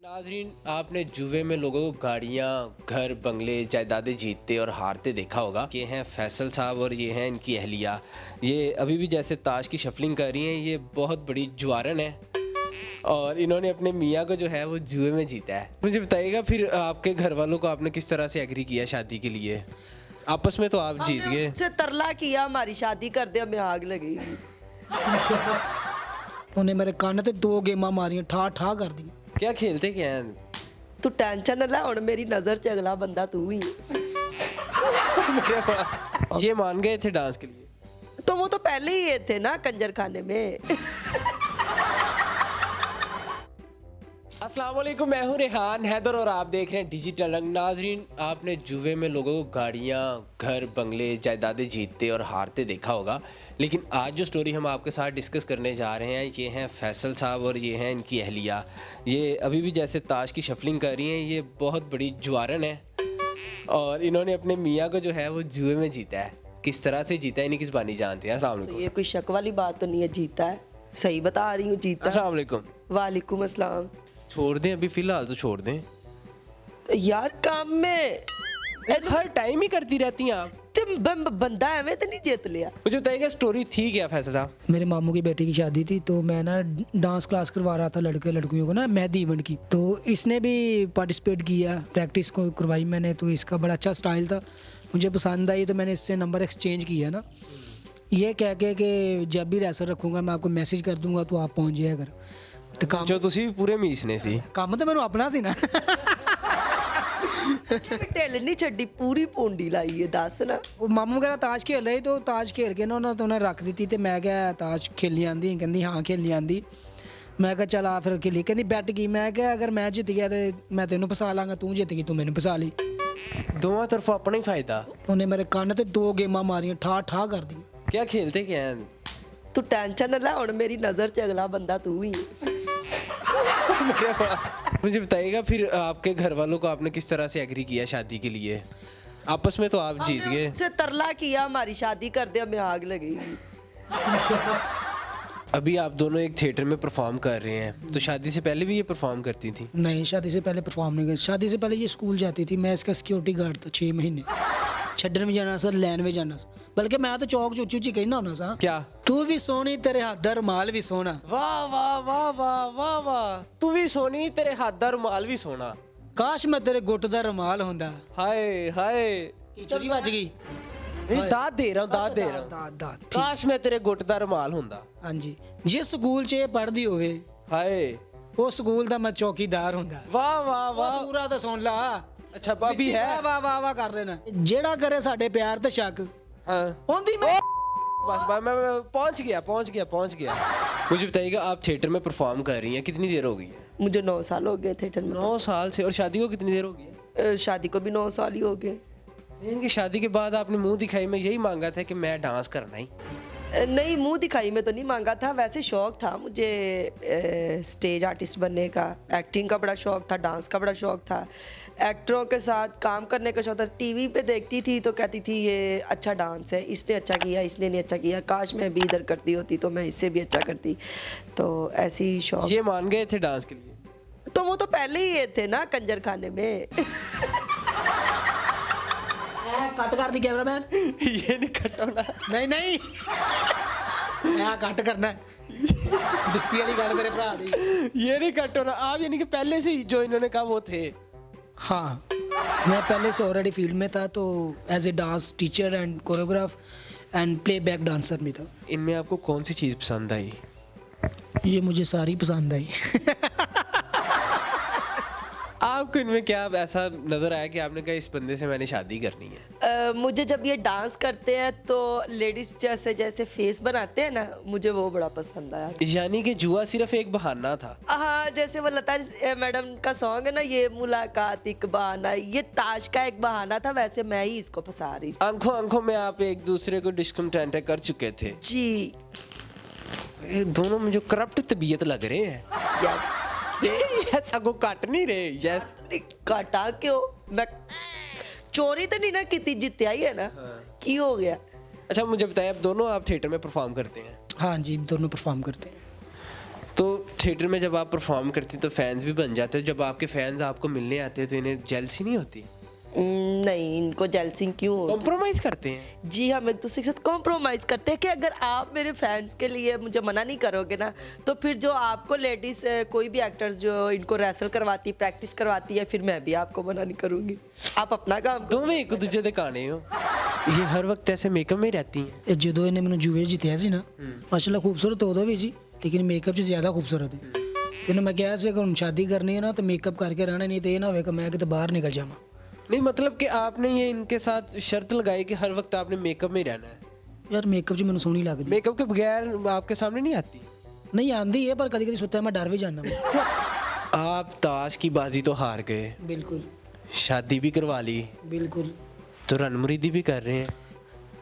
नाज़रीन, आपने जुए में लोगों को गाड़ियाँ, घर, बंगले, जायदादें जीतते और हारते देखा होगा। ये हैं फैसल साहब और ये हैं इनकी अहलिया। ये अभी भी जैसे ताश की शफलिंग कर रही हैं। ये बहुत बड़ी जुआरन है और इन्होंने अपने मियाँ को जो है वो जुए में जीता है। मुझे बताइएगा फिर आपके घर वालों को आपने किस तरह से एग्री किया शादी के लिए? आपस में तो आप जीत गए। से तरला किया हमारी शादी कर दे, हमें आग लगेगी। उन्हें मेरे कान ते 2 गेमां मारियां, ठा ठा कर दी। क्या खेलते क्या हैं? तू टेंशन न ले, हुण मेरी नजर च अगला बंदा तू ही है। ये मान गए थे डांस के लिए? तो वो तो पहले ही ये थे ना कंजर खाने में। अस्सलाम वालेकुम, मैं हूं रेहान हैदर और आप देख रहे हैं डिजिटल रंग। नाजरीन, आपने जुए में लोगों को गाड़ियाँ, घर, बंगले, जायदादें जीतते और हारते देखा होगा। लेकिन आज जो स्टोरी हम आपके साथ डिस्कस करने जा रहे हैं, ये हैं फैसल साहब और ये हैं इनकी अहलिया। ये अभी भी जैसे ताश की शफलिंग कर रही हैं। ये बहुत बड़ी जुआरन है और इन्होंने अपने मियाँ को जो है वो जुए में जीता है। किस तरह से जीता है इन्हीं की ज़बानी जानते हैं। अस्सलाम तो वालेकुम। ये कोई शक वाली बात तो नहीं है, जीता है, सही बता रही हूँ, जीता है। अस्सलाम वालेकुम। वालेकुम अस्सलाम। छोड़ दें अभी, फ़िलहाल तो छोड़ दें। यार काम में हर टाइम ही करती रहती हैं आप। तुम बंदा एवं तो नहीं जीत लिया। मुझे बताइएगा स्टोरी थी क्या फैसल साहब? मेरे मामू की बेटी की शादी थी तो मैं ना डांस क्लास करवा रहा था लड़के लड़कियों को ना, मेहंदी इवेंट की। तो इसने भी पार्टिसिपेट किया, प्रैक्टिस को करवाई मैंने। तो इसका बड़ा अच्छा स्टाइल था, मुझे पसंद आई। तो मैंने इससे नंबर एक्सचेंज किया ना, ये कह के कि जब भी रेसर रखूँगा मैं आपको मैसेज कर दूंगा तो आप पहुँच जाया कर। तो काम जो तुसी भी पूरे मीसने सी। ਕੰਮ ਤਾਂ ਮੈਨੂੰ ਆਪਣਾ ਸੀ ਨਾ। ढिल नहीं छड़ी, पूरी पूंडी लाई है, दस ना। ਉਹ ਮਾਮੂ ਵਗੈਰਾ ਤਾਸ਼ ਖੇਲ ਰਹੇ तो ਤਾਸ਼ ਖੇਲ ਕੇ ਨਾ ਉਹਨਾਂ ਰੱਖ ਦਿੱਤੀ ਤੇ ਮੈਂ ਕਿਹਾ ਤਾਸ਼ ਖੇਲੀ ਆਂਦੀ? ਕਹਿੰਦੀ ਹਾਂ ਖੇਲੀ ਆਂਦੀ। ਮੈਂ ਕਿਹਾ ਚਲ ਆ ਫਿਰ ਖੇਲੀ। ਕਹਿੰਦੀ ਬੈਟ ਕੀ? ਮੈਂ ਕਿਹਾ ਅਗਰ ਮੈਂ ਜਿੱਤ ਗਿਆ ਤੇ ਮੈਂ ਤੈਨੂੰ ਫਸਾ ਲਾਂਗਾ, ਤੂੰ ਜਿੱਤ ਗਈ ਤੂੰ ਮੈਨੂੰ ਫਸਾ ਲਈ। दोनों तरफ अपना ही फायदा। ਉਹਨੇ ਮੇਰੇ ਕੰਨ ਤੇ 2 ਗੇਮਾਂ ਮਾਰੀਆਂ, ਠਾ ਠਾ ਕਰ दी। क्या खेलते क्या हैं? तू टेंशन न ले, हुण मेरी नजर च अगला बंदा तू ही है। मुझे बताइएगा फिर आपके घर वालों को आपने किस तरह से एग्री किया शादी के लिए? आपस में तो आप जीत गए। से तरला किया हमारी शादी कर दे, हमें आग लगेगी। अभी आप दोनों एक थिएटर में परफॉर्म कर रहे हैं, तो शादी से पहले भी ये परफॉर्म करती थी? नहीं, शादी से पहले परफॉर्म नहीं कर। शादी से पहले ये स्कूल जाती थी, मैं इसका सिक्योरिटी गार्ड था 6 महीने। छड्डन भी जाना सा, लैन भी जाना सा, बल्कि मैं तो चौक च उच्ची उच्ची कहना होना सा, क्या? तू भी सोनी तेरे हाथ दा रुमाल भी सोना। वाह वाह वाह वाह वाह वाह, तू भी सोनी तेरे हाथ दा रुमाल भी सोना। काश मैं तेरे गुੱਟ ਦਾ रुमाल ਹੁੰਦਾ। हाय हाय, चोरी ਵੱਜ गई। नहीं दाद दे रहा हूँ, दाद दे रहा हूँ। दाद काश मैं तेरे गुੱਟ ਦਾ रुमाल ਹੁੰਦਾ। ਹਾਂਜੀ, ਜੇ ਸਕੂਲ 'ਚ ਇਹ ਪੜ੍ਹਦੀ ਹੋਵੇ हाय, ਉਹ ਸਕੂਲ ਦਾ ਮੈਂ ਚੌਕੀਦਾਰ ਹੁੰਦਾ। वाह वाह वाह। ਪੂਰਾ ਤਾਂ ਸੁਣ ਲਾ। अच्छा भाभी है। ਵਾਹ ਵਾਹ ਵਾਹ ਕਰ ਦੇਣਾ। ਜਿਹੜਾ ਕਰੇ ਸਾਡੇ ਪਿਆਰ ਤੇ ਸ਼ੱਕ हाँ, ਹੁੰਦੀ ਮੈਂ। बस मैं पहुंच गया। मुझे बताइएगा, आप थिएटर में परफॉर्म कर रही हैं, कितनी देर हो गई है? मुझे 9 साल हो गए थिएटर में। 9 साल से। और शादी को कितनी देर हो गई है? शादी को भी 9 साल ही हो गए। इनकी शादी के बाद आपने मुंह दिखाई में यही मांगा था कि मैं डांस करना ही। नहीं, मुंह दिखाई में तो नहीं मांगा था, वैसे शौक था मुझे स्टेज आर्टिस्ट बनने का। एक्टिंग का बड़ा शौक था, डांस का बड़ा शौक था, एक्टरों के साथ काम करने का शौक था। टीवी पे देखती थी तो कहती थी ये अच्छा डांस है, इसने अच्छा किया, इसने नहीं अच्छा किया, काश मैं भी इधर करती होती तो मैं इससे भी अच्छा करती। तो ऐसी ही शौक। ये मान गए थे डांस के लिए? तो वो तो पहले ही ये थे ना कंजर खाने में। ਕੱਟ ਕਰ ਦੀ ਕੈਮਰਾਮੈਨ। ये नहीं कट होना। ਨਹੀਂ ਨਹੀਂ, ਮੈਂ ਕੱਟ ਕਰਨਾ ਹੈ। ਬਿਸਤੀ ਵਾਲੀ ਗੱਲ ਮੇਰੇ ਭਰਾ ਦੀ। ये नहीं कट होना। आप यानी कि पहले से ही जो इन्होंने कहा वो थे? हाँ, मैं पहले से ऑलरेडी फील्ड में था, तो as a dance teacher and choreograph and playback dancer भी था। इनमें आपको कौन सी चीज़ पसंद आई? ये मुझे सारी पसंद आई। आपको इनमें क्या ऐसा नजर आया कि आपने कहा इस बंदे से मैंने शादी करनी है? मुझे जब ये डांस करते हैं तो लेडीज जैसे जैसे फेस बनाते हैं ना, मुझे वो बड़ा पसंद आया। यानी कि जुआ सिर्फ एक बहाना था। हाँ, जैसे वो लता मैडम का सॉन्ग है ना, ये मुलाकात एक बहाना, ये ताश का एक बहाना था, वैसे मैं ही इसको फंसा रही। आंखों आंखों में आप एक दूसरे को डिस्कंटेंट कर चुके थे। जी, ये दोनों मुझे करप्ट तबीयत लग रहे हैं। यस। अगो काट नहीं रहे। यस। काटा क्यों? मैं चोरी तो नहीं ना की, जित्या ही है ना। की हो गया? अच्छा मुझे बताइए, अब दोनों आप थिएटर में परफॉर्म करते हैं? हाँ जी, दोनों परफॉर्म करते हैं। तो थिएटर में जब आप परफॉर्म करती हैं तो फैंस भी बन जाते हैं, जब आपके फैंस आपको मिलने आते हैं तो इन्हें जेलसी नहीं होती? नहीं, इनको जेलसी क्यों होगी? कॉम्प्रोमाइज़ करते हैं? जी, हम एक दूसरे के साथ कॉम्प्रोमाइज़ करते हैं कि अगर आप मेरे फैंस के लिए मुझे मना नहीं करोगे ना, तो फिर जो आपको लेडीज़ कोई भी एक्टर्स जो इनको रेसल करवाती, प्रैक्टिस करवाती है, फिर मैं भी आपको मना नहीं करूँगी। आप अपना काम करो। ਦੋਵੇਂ ਇੱਕ ਦੂਜੇ ਦੇ ਗਾਣੇ ਹੋ। ये हर वक्त ऐसे मेकअप में रहती हैं? ਇਹ ਜਦੋਂ ਇਹਨੇ ਮੈਨੂੰ ਜੂਏ ਜਿੱਤਿਆ ਸੀ ਨਾ, ਮਾਸ਼ਾਅੱਲਾ ਖੂਬਸੂਰਤ ਉਦੋਂ ਵੀ ਸੀ, ਲੇਕਿਨ ਮੇਕਅਪ 'ਚ ਜ਼ਿਆਦਾ ਖੂਬਸੂਰਤ ਹੈ। ਇਹਨੂੰ ਮੈਂ ਕਿਹਾ ਸੀ ਕਿ ਹੁਣ ਸ਼ਾਦੀ ਕਰਨੀ ਹੈ ਨਾ ਤਾਂ ਮੇਕਅਪ ਕਰਕੇ ਰਹਿਣਾ, ਨਹੀਂ ਤੇ ਇਹ ਨਾ ਹੋਵੇ ਕਿ ਮੈਂ ਕਿਤੇ ਬਾਹਰ ਨਿਕਲ ਜਾਵਾਂ। नहीं मतलब कि आपने ये इनके साथ शर्त लगाई कि हर वक्त आपने मेकअप में ही रहना है? ਯਾਰ ਮੇਕਅਪ 'ਚ ਮੈਨੂੰ ਸੋਹਣੀ ਲੱਗਦੀ। मेकअप के बगैर आपके सामने नहीं आती? ਨਹੀਂ ਆਂਦੀ ਹੈ ਪਰ ਕਦੀ ਕਦੀ ਸੁੱਤਾ ਮੈਂ ਡਰ ਵੀ ਜਾਂਦਾ ਮੈਂ। आप ताश की बाजी तो हार गए, बिल्कुल शादी भी करवा ली, बिल्कुल। तो रनमुरीदी भी कर रहे हैं।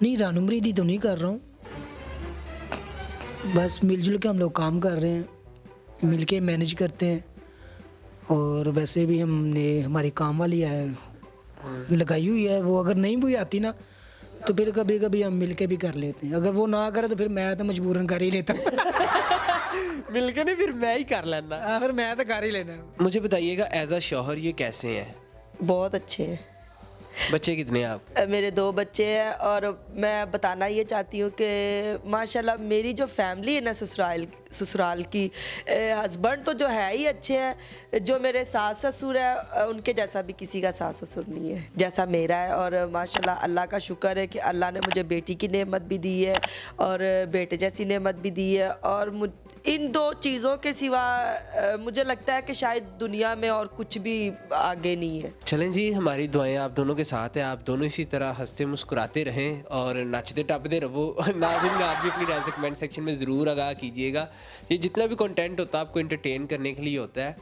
नहीं रानुमरीदी तो नहीं कर रहा हूँ, बस मिलजुल के हम लोग काम कर रहे हैं, मिलके मैनेज करते हैं। और वैसे भी हमने हमारी काम वाली है लगाई हुई है, वो अगर नहीं भी आती ना तो फिर कभी कभी हम मिलके भी कर लेते हैं। अगर वो ना करे तो फिर मैं तो मजबूरन कर ही लेता हूँ। मिलके नहीं, फिर मैं ही कर लेना। हाँ, फिर मैं तो कर ही लेना। मुझे बताइएगा एज अ शौहर ये कैसे हैं? बहुत अच्छे हैं। बच्चे कितने हैं आप? मेरे 2 बच्चे हैं और मैं बताना ये चाहती हूँ कि माशाल्लाह मेरी जो फैमिली है ना ससुराल की, हस्बैंड तो जो है ही अच्छे हैं, जो मेरे सास ससुर है उनके जैसा भी किसी का सास ससुर नहीं है जैसा मेरा है। और माशाल्लाह अल्लाह का शुक्र है कि अल्लाह ने मुझे बेटी की नेमत भी दी है और बेटे जैसी नेमत भी दी है। और इन 2 चीज़ों के सिवा मुझे लगता है कि शायद दुनिया में और कुछ भी आगे नहीं है। चलें जी, हमारी दुआएं आप दोनों के साथ हैं, आप दोनों इसी तरह हंसते मुस्कुराते रहें और नाचते टपते रहो। नाज़रीन आप भी अपनी राय से कमेंट सेक्शन में ज़रूर आगाह कीजिएगा। ये जितना भी कंटेंट होता है आपको एंटरटेन करने के लिए होता है।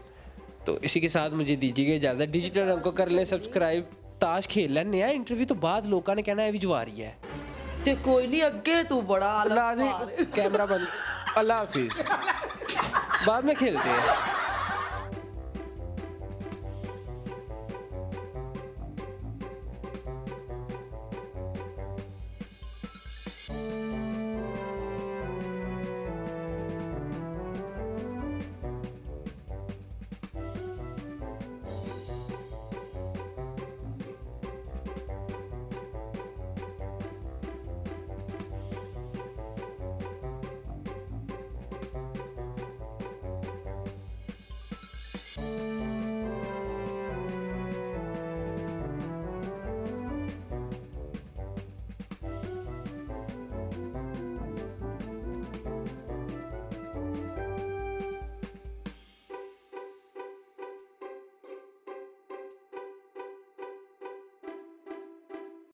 तो इसी के साथ मुझे दीजिएगा इजाज़त। डिजिटल रंग को कर लें सब्सक्राइब। ताश खेल लें, नया इंटरव्यू तो बाद लोगों ने कहना है भी जो आ रही है ते कोई नहीं अगे तू बड़ा नाज़रीन कैमरा बंद। अल्लाह हाफिज़, बाद में खेलते हैं।